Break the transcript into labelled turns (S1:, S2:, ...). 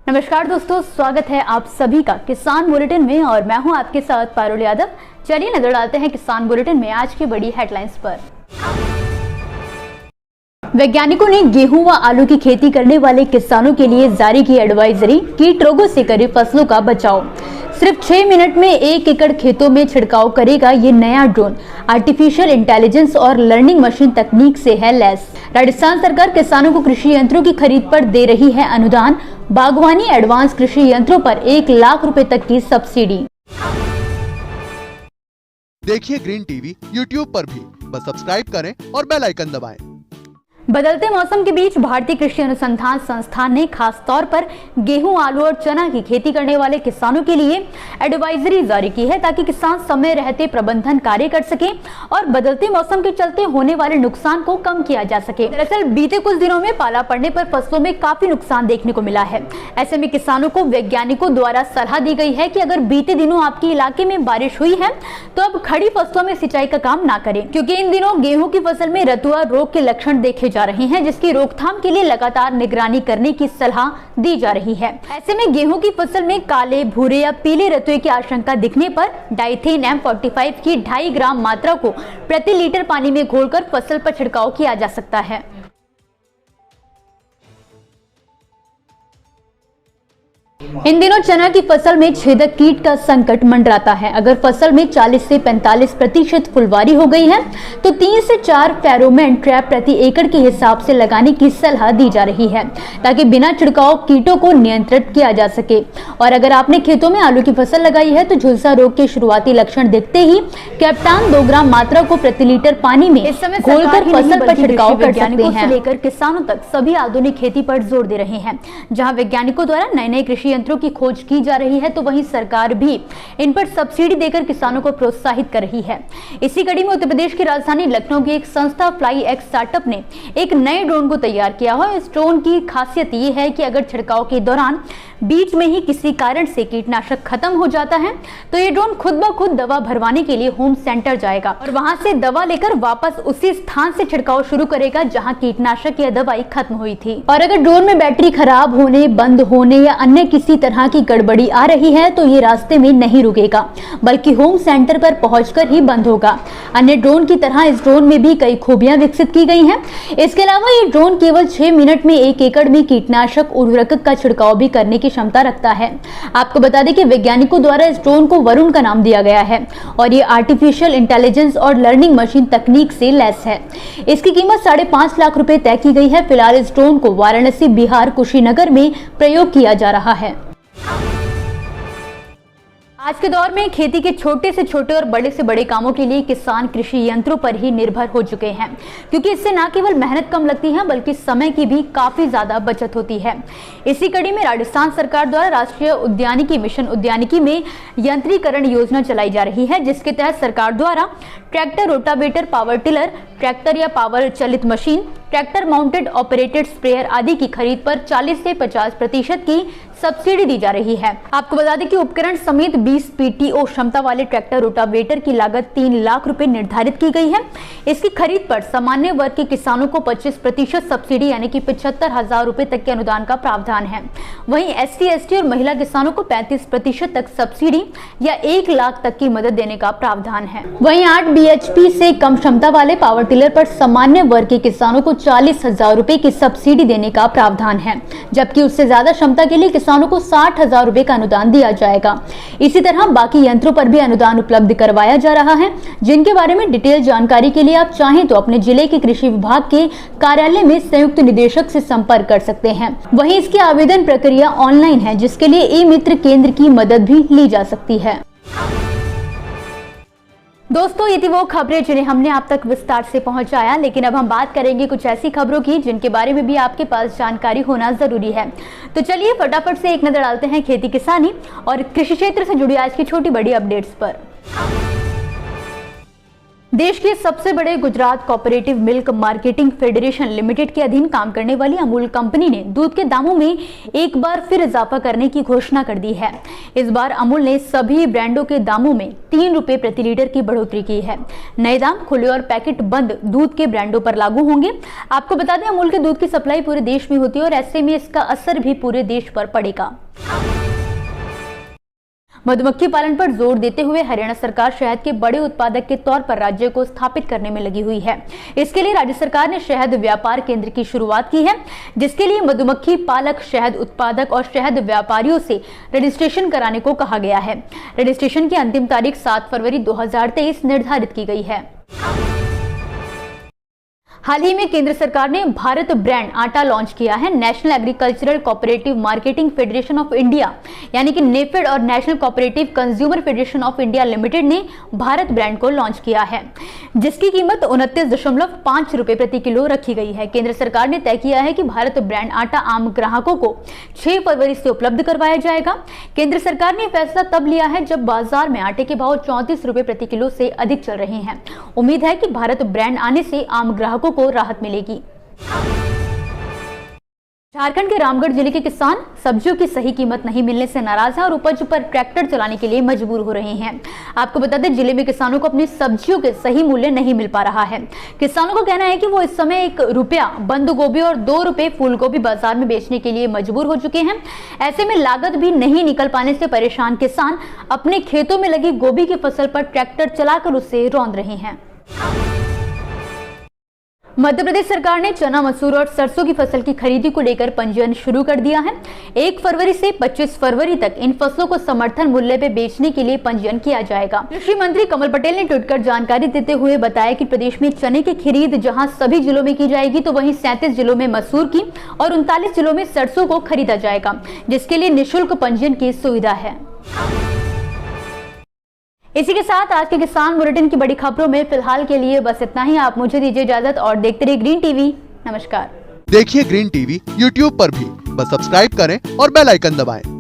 S1: नमस्कार दोस्तों, स्वागत है आप सभी का किसान बुलेटिन में और मैं हूं आपके साथ पारुल यादव। चलिए नजर डालते हैं किसान बुलेटिन में आज की बड़ी हेडलाइंस पर। वैज्ञानिकों ने गेहूं व आलू की खेती करने वाले किसानों के लिए जारी की एडवाइजरी, कीट रोगों से करे फसलों का बचाव। सिर्फ 6 मिनट में 1 एकड़ खेतों में छिड़काव करेगा ये नया ड्रोन। आर्टिफिशियल इंटेलिजेंस और लर्निंग मशीन तकनीक से है लैस। राजस्थान सरकार किसानों को कृषि यंत्रों की खरीद पर दे रही है अनुदान। बागवानी एडवांस कृषि यंत्रों पर 1 लाख रुपए तक की सब्सिडी।
S2: देखिए ग्रीन टीवी यूट्यूब पर भी, बस सब्सक्राइब करें और बेल आइकन दबाएं।
S1: बदलते मौसम के बीच भारतीय कृषि अनुसंधान संस्थान ने खास तौर पर गेहूं, आलू और चना की खेती करने वाले किसानों के लिए एडवाइजरी जारी की है ताकि किसान समय रहते प्रबंधन कार्य कर सके और बदलते मौसम के चलते होने वाले नुकसान को कम किया जा सके। दरअसल बीते कुछ दिनों में पाला पड़ने पर फसलों में काफी नुकसान देखने को मिला है। ऐसे में किसानों को वैज्ञानिकों द्वारा सलाह दी गई है कि अगर बीते दिनों आपके इलाके में बारिश हुई है तो अब खड़ी फसलों में सिंचाई का काम ना करें, क्योंकि इन दिनों गेहूं की फसल में रतुआ रोग के लक्षण देखे जा रहे हैं, जिसकी रोकथाम के लिए लगातार निगरानी करने की सलाह दी जा रही है। ऐसे में गेहूं की फसल में काले, भूरे या पीले रतुए की आशंका दिखने पर डाइथेन M45 की 2.5 ग्राम मात्रा को प्रति लीटर पानी में घोलकर फसल पर छिड़काव किया जा सकता है। इन दिनों चना की फसल में छेदक कीट का संकट मंडराता है। अगर फसल में 40 से 45% फुलवारी हो गई है तो 3 से 4 फेरोमोन ट्रैप प्रति एकड़ के हिसाब से लगाने की सलाह दी जा रही है ताकि बिना छिड़काव कीटों को नियंत्रित किया जा सके। और अगर आपने खेतों में आलू की फसल लगाई है तो झुलसा रोग के शुरुआती लक्षण दिखते ही कैप्टान 2 ग्राम मात्रा को प्रति लीटर पानी में घोलकर फसल पर छिड़काव कर सकते हैं। लेकर किसानों तक सभी आधुनिक खेती पर जोर दे रहे हैं। जहाँ वैज्ञानिकों द्वारा नए कृषि यंत्रों की खोज की जा रही है तो वहीं सरकार भी इन पर सब्सिडी देकर किसानों को प्रोत्साहित कर रही है। इसी कड़ी में उत्तर प्रदेश की राजधानी लखनऊ की एक संस्था फ्लाई एक्स स्टार्टअप ने एक नए ड्रोन को तैयार किया है। इस ड्रोन की खासियत ये है कि अगर छिड़काव के दौरान बीच में ही किसी कारण से कीटनाशक खत्म हो जाता है तो ये ड्रोन खुद ब खुद दवा भरवाने के लिए होम सेंटर जाएगा और वहां से दवा लेकर वापस उसी स्थान से छिड़काव शुरू करेगा जहां कीटनाशक या दवाई खत्म हुई थी। और अगर ड्रोन में बैटरी खराब होने, बंद होने या अन्य किसी तरह की गड़बड़ी आ रही है तो ये रास्ते में नहीं रुकेगा बल्कि होम सेंटर पर पहुंचकर ही बंद होगा। अन्य ड्रोन की तरह इस ड्रोन में भी कई खूबियां विकसित की गई हैं। इसके अलावा ये ड्रोन केवल 6 मिनट में 1 एकड़ में कीटनाशक उर्वरक का छिड़काव भी करने की क्षमता रखता है। आपको बता दें कि वैज्ञानिकों द्वारा इस ड्रोन को वरुण का नाम दिया गया है और ये आर्टिफिशियल इंटेलिजेंस और लर्निंग मशीन तकनीक से लैस है। इसकी कीमत 5.5 लाख रुपए तय की गई है। फिलहाल इस ड्रोन को वाराणसी, बिहार, कुशीनगर में प्रयोग किया जा रहा है। आज के दौर में खेती के छोटे से छोटे और बड़े से बड़े कामों के लिए किसान कृषि यंत्रों पर ही निर्भर हो चुके हैं, क्योंकि इससे न केवल मेहनत कम लगती है बल्कि समय की भी काफी ज्यादा बचत होती है। इसी कड़ी में राजस्थान सरकार द्वारा राष्ट्रीय उद्यानिकी मिशन उद्यानिकी में यंत्रीकरण योजना चलाई जा रही है, जिसके तहत सरकार द्वारा tractor, rotavator, power tiller, tractor या पावर चलित machine, tractor mounted operated sprayer आदि की खरीद पर 40 से 50% की सब्सिडी दी जा रही है। आपको बता दें कि उपकरण समेत 20 PTO क्षमता वाले ट्रैक्टर रोटावेटर की लागत 3 लाख रुपए निर्धारित की गई है। इसकी खरीद पर सामान्य वर्ग के किसानों को 25% सब्सिडी यानी कि 75,000 रुपए तक के अनुदान का प्रावधान है। वहीं SC, ST और महिला किसानों को 35% तक सब्सिडी या 1 लाख तक की मदद देने का प्रावधान है। वहीं 8 BHP से कम क्षमता वाले पावर टिलर पर सामान्य वर्ग के किसानों को 40,000 रुपए की सब्सिडी देने का प्रावधान है, जबकि उससे ज्यादा क्षमता के लिए किसानों को 60,000 रुपए का अनुदान दिया जाएगा। इसी तरह बाकी यंत्रों पर भी अनुदान उपलब्ध करवाया जा रहा है, जिनके बारे में डिटेल जानकारी के लिए आप चाहें तो अपने जिले के कृषि विभाग के कार्यालय में संयुक्त निदेशक से संपर्क कर सकते हैं। वहीं इसकी आवेदन प्रक्रिया ऑनलाइन है, जिसके लिए ई-मित्र केंद्र की मदद भी ली जा सकती है। दोस्तों, ये थी वो खबरें जिन्हें हमने आप तक विस्तार से पहुंचाया, लेकिन अब हम बात करेंगे कुछ ऐसी खबरों की जिनके बारे में भी आपके पास जानकारी होना जरूरी है। तो चलिए फटाफट से एक नजर डालते हैं खेती किसानी और कृषि क्षेत्र से जुड़ी आज की छोटी बड़ी अपडेट्स पर। देश के सबसे बड़े Gujarat cooperative milk marketing federation limited के अधीन काम करने वाली अमूल कंपनी ने दूध के दामों में एक बार फिर इजाफा करने की घोषणा कर दी है। इस बार अमूल ने सभी ब्रांडों के दामों में 3 रुपए प्रति लीटर की बढ़ोतरी की है। नए दाम खुले और पैकेट बंद दूध के ब्रांडों पर लागू होंगे। आपको बता दें, अमूल के दूध की सप्लाई पूरे देश में होती है और ऐसे में इसका असर भी पूरे देश पर पड़ेगा। मधुमक्खी पालन पर जोर देते हुए हरियाणा सरकार शहद के बड़े उत्पादक के तौर पर राज्य को स्थापित करने में लगी हुई है। इसके लिए राज्य सरकार ने शहद व्यापार केंद्र की शुरुआत की है, जिसके लिए मधुमक्खी पालक, शहद उत्पादक और शहद व्यापारियों से रजिस्ट्रेशन कराने को कहा गया है। रजिस्ट्रेशन की अंतिम तारीख 7 फरवरी 2023 निर्धारित की गई है। हाल ही में केंद्र सरकार ने भारत ब्रांड आटा लॉन्च किया है। National agricultural cooperative marketing federation of India यानी कि नेफेड और national cooperative consumer federation of India limited ने भारत ब्रांड को लॉन्च किया है, जिसकी कीमत 29.5 रुपए प्रति किलो रखी गई है। केंद्र सरकार ने तय किया है कि भारत ब्रांड आटा आम ग्राहकों को 6 फरवरी से उपलब्ध करवाया जाएगा। केंद्र सरकार ने फैसला तब लिया है जब बाजार में आटे के भाव 34 रुपए प्रति किलो से अधिक चल रहे हैं। उम्मीद है कि भारत ब्रांड आने से आम ग्राहकों को राहत मिलेगी। झारखंड के रामगढ़ जिले के किसान सब्जियों की सही कीमत नहीं मिलने से नाराज हैं और उपज पर ट्रैक्टर चलाने के लिए मजबूर हो रहे हैं। आपको बता दें, जिले में किसानों को अपनी सब्जियों के सही मूल्य नहीं मिल पा रहा है। किसानों का कहना है कि वो इस समय 1 रुपया बंद गोभी और 2 रुपए फूल गोभी बाजार में बेचने के लिए मजबूर हो चुके हैं। ऐसे में लागत भी नहीं निकल पाने से परेशान किसान अपने खेतों में लगी गोभी की फसल पर ट्रैक्टर चलाकर उसे रौंद रहे हैं। मध्य प्रदेश सरकार ने चना, मसूर और सरसों की फसल की खरीदी को लेकर पंजीयन शुरू कर दिया है। 1 फरवरी से 25 फरवरी तक इन फसलों को समर्थन मूल्य पे बेचने के लिए पंजीयन किया जाएगा। कृषि मंत्री कमल पटेल ने ट्वीट कर जानकारी देते हुए बताया कि प्रदेश में चने की खरीद जहां सभी जिलों में की जाएगी, तो वहीं 37 जिलों में मसूर की और 39 जिलों में सरसों को खरीदा जाएगा, जिसके लिए निःशुल्क पंजीयन की सुविधा है। इसी के साथ आज के किसान बुलेटिन की बड़ी खबरों में फिलहाल के लिए बस इतना ही। आप मुझे दीजिए इजाजत और देखते रहिए ग्रीन टीवी। नमस्कार।
S2: देखिए ग्रीन टीवी यूट्यूब पर भी, बस सब्सक्राइब करें और बेल आइकन दबाएं।